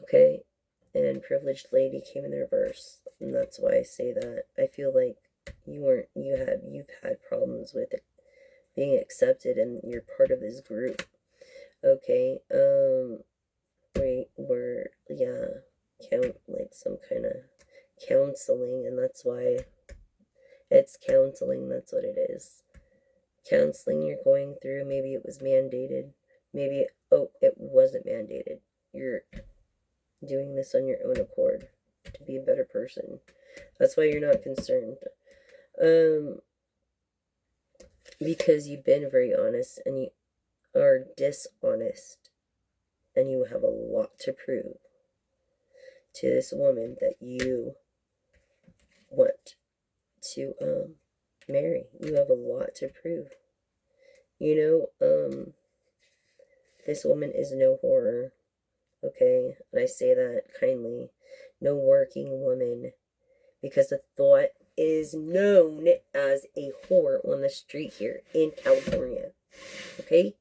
Okay? And Privileged Lady came in the reverse. And that's why I say that. I feel like you've had problems with it being accepted, and you're part of this group. Okay, like some kind of counseling, and that's why it's counseling. That's what it is. Counseling you're going through. Maybe it was mandated. Maybe it wasn't mandated. You're doing this on your own accord to be a better person. That's why you're not concerned. Because you've been very honest, and you are dishonest, and you have a lot to prove to this woman that you want to marry. You have a lot to prove. This woman is no whore. Okay, and I say that kindly. No working woman, because the thought is known as a whore on the street here in California. Okay?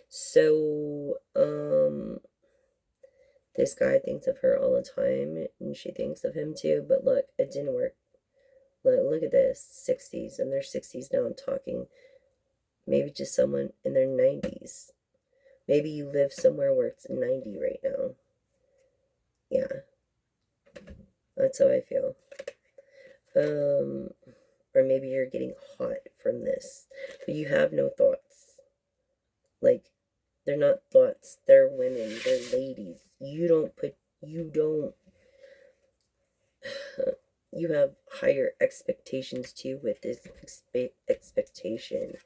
So, this guy thinks of her all the time, and she thinks of him too, but look, it didn't work. Look at this, 60s, and they're 60s now. I'm talking maybe just someone in their 90s. Maybe you live somewhere where it's 90 right now. Yeah, that's how I feel. Or maybe you're getting hot from this, but you have no thoughts. Like, they're not thoughts, they're women, they're ladies. You have higher expectations too with this expectation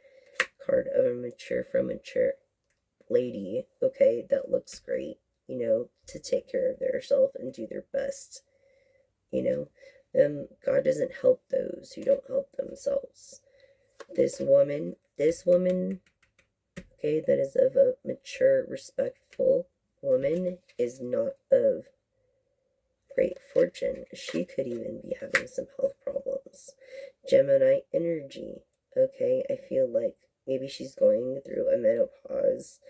card of a mature lady, okay, that looks great, to take care of themselves and do their best, God doesn't help those who don't help themselves. This woman, okay, that is of a mature, respectful woman, is not of great fortune. She could even be having some health problems. Gemini energy, okay, I feel like maybe she's going through a menopause.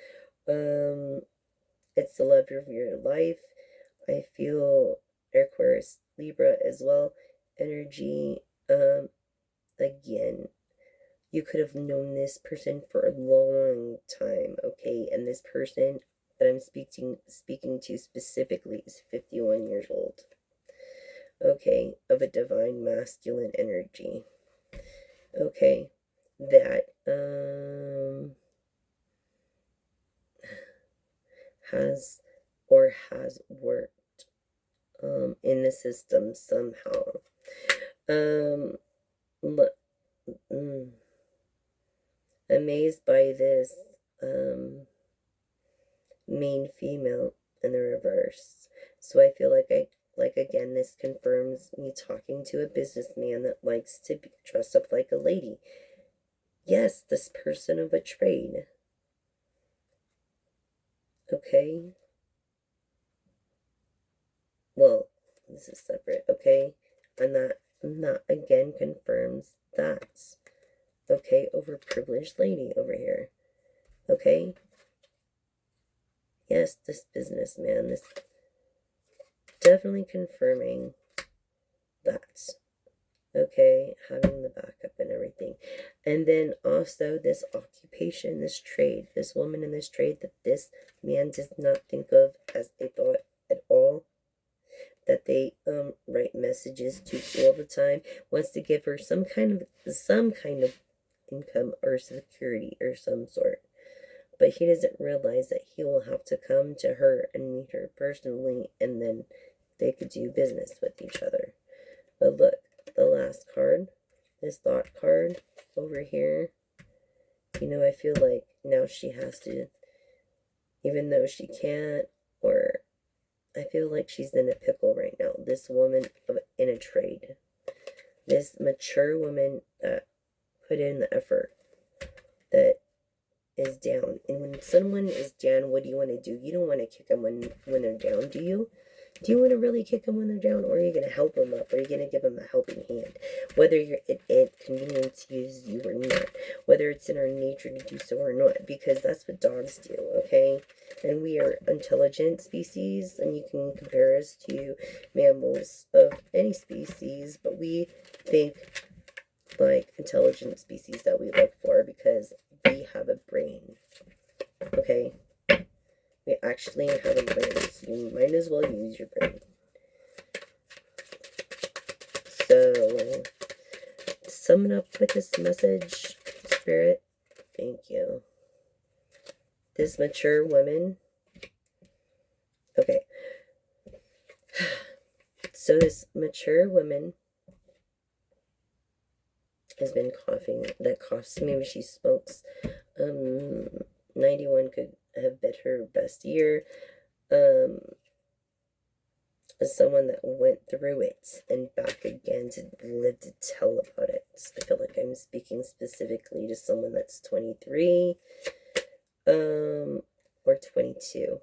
It's the love of your life. I feel Aquarius, Libra as well. Energy, again, you could have known this person for a long time, okay? And this person that I'm speaking to specifically is 51 years old, okay, of a divine masculine energy, okay, that has worked in the system somehow. Look, amazed by this main female in the reverse. So I feel like again, this confirms me talking to a businessman that likes to dress up like a lady. Yes, this person of a trade. Okay. Well, this is separate, okay? And that again confirms that. Okay, overprivileged lady over here. Okay? Yes, this businessman, this definitely confirming that. Okay, having the backup and everything. And then also this occupation, this trade, this woman in this trade that this man does not think of as a thought at all, that they write messages to all the time, wants to give her some kind of income or security or some sort. But he doesn't realize that he will have to come to her and meet her personally, and then they could do business with each other. But look, the last card, this thought card over here, I feel like now she has to, even though she can't, or I feel like she's in a pickle right now. This woman in a trade, this mature woman that put in the effort, that is down. And when someone is down, what do you want to do? You don't want to kick them when they're down, do you? Do you want to really kick them when they're down, or are you going to help them up? Or are you going to give them a helping hand? Whether it conveniences you or not, whether it's in our nature to do so or not, because that's what dogs do, okay? And we are intelligent species, and you can compare us to mammals of any species, but we think like intelligent species that we look for because we have a brain, okay? We actually have a brain, so you might as well use your brain. So, summing up with this message, Spirit, thank you. This mature woman, okay. So this mature woman has been coughing. That coughs, maybe she smokes. 91 could have been her best year. As someone that went through it and back again to live to tell about it. I feel like I'm speaking specifically to someone that's 23, or 22.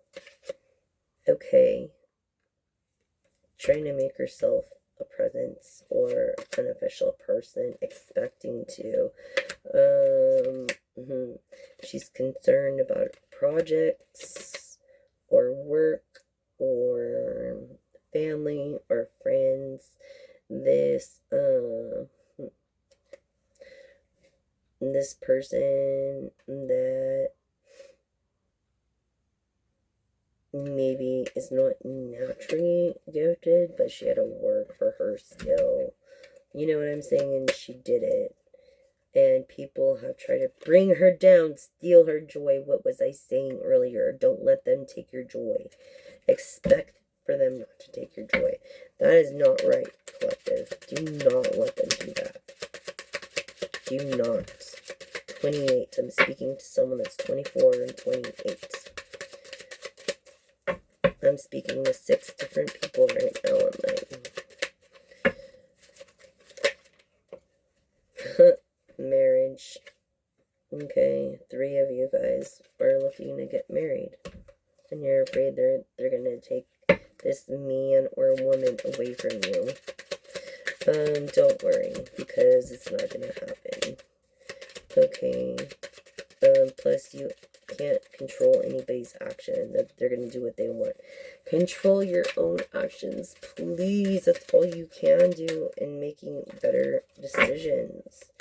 Okay. Trying to make herself a presence or an official person, expecting to. She's concerned about projects or work or family or friends. This person that her still. You know what I'm saying? And she did it. And people have tried to bring her down, steal her joy. What was I saying earlier? Don't let them take your joy. Expect for them not to take your joy. That is not right, collective. Do not let them do that. Do not. 28. I'm speaking to someone that's 24 and 28. I'm speaking to 6 different people right now on that. Marriage. Okay, 3 of you guys are looking to get married. And you're afraid they're going to take this man or woman away from you. Don't worry, because it's not going to happen. Okay. Plus you can't control anybody's action. That they're going to do what they want. Control your own actions, please. That's all you can do in making better decisions.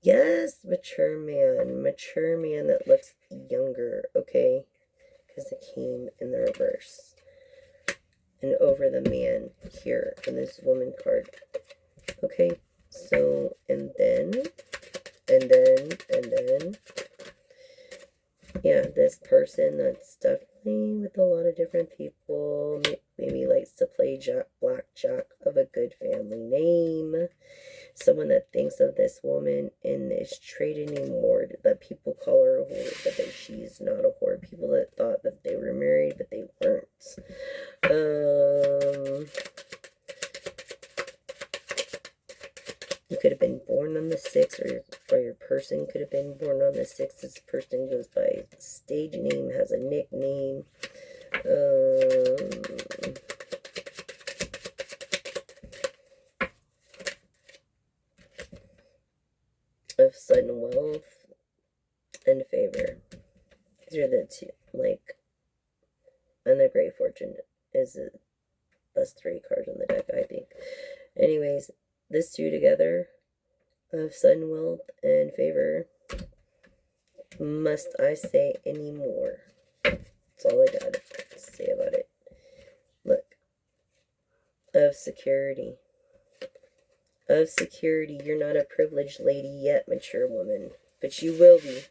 Yes, mature man that looks younger, okay? Because it came in the reverse. And over the man here in this woman card. Okay, so, and then, yeah, this person that's definitely with a lot of different people, maybe likes to play blackjack of a good family name. Someone that thinks of this woman and is trading anymore, that people call her a whore, but that she's not a whore. People that thought that they were married, but they weren't. You could have been born on the 6th, or your person could have been born on the 6th. This person goes by stage name, has a nickname. Of sudden wealth and favor. These are the 2, like, and the Great Fortune is the best 3 cards on the deck, I think. Anyways, this 2 together of sudden wealth and favor. Must I say any more? That's all I got to say about it. Look. Of security. Of security. You're not a privileged lady yet, mature woman. But you will be.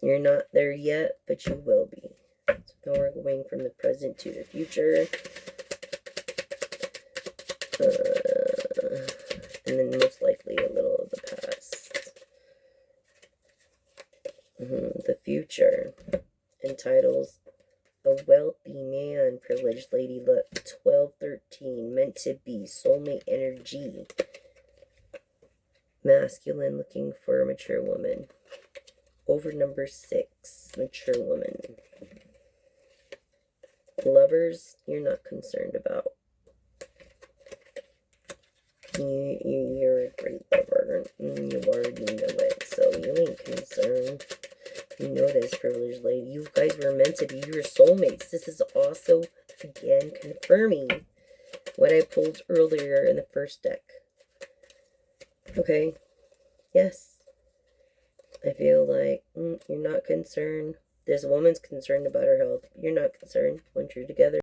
You're not there yet, but you will be. So now we're going from the present to the future. And then most likely a little of the past. The future entitles a wealthy man, privileged lady. Look, 12-13, meant to be, soulmate energy. Masculine looking for a mature woman. Over number 6, mature woman. Lovers, you're not concerned about. You're a great lover. You already know it, so you ain't concerned. You know this, privileged lady. You guys were meant to be your soulmates. This is also, again, confirming what I pulled earlier in the first deck. Okay? Yes. I feel like you're not concerned. This woman's concerned about her health. You're not concerned once you're together.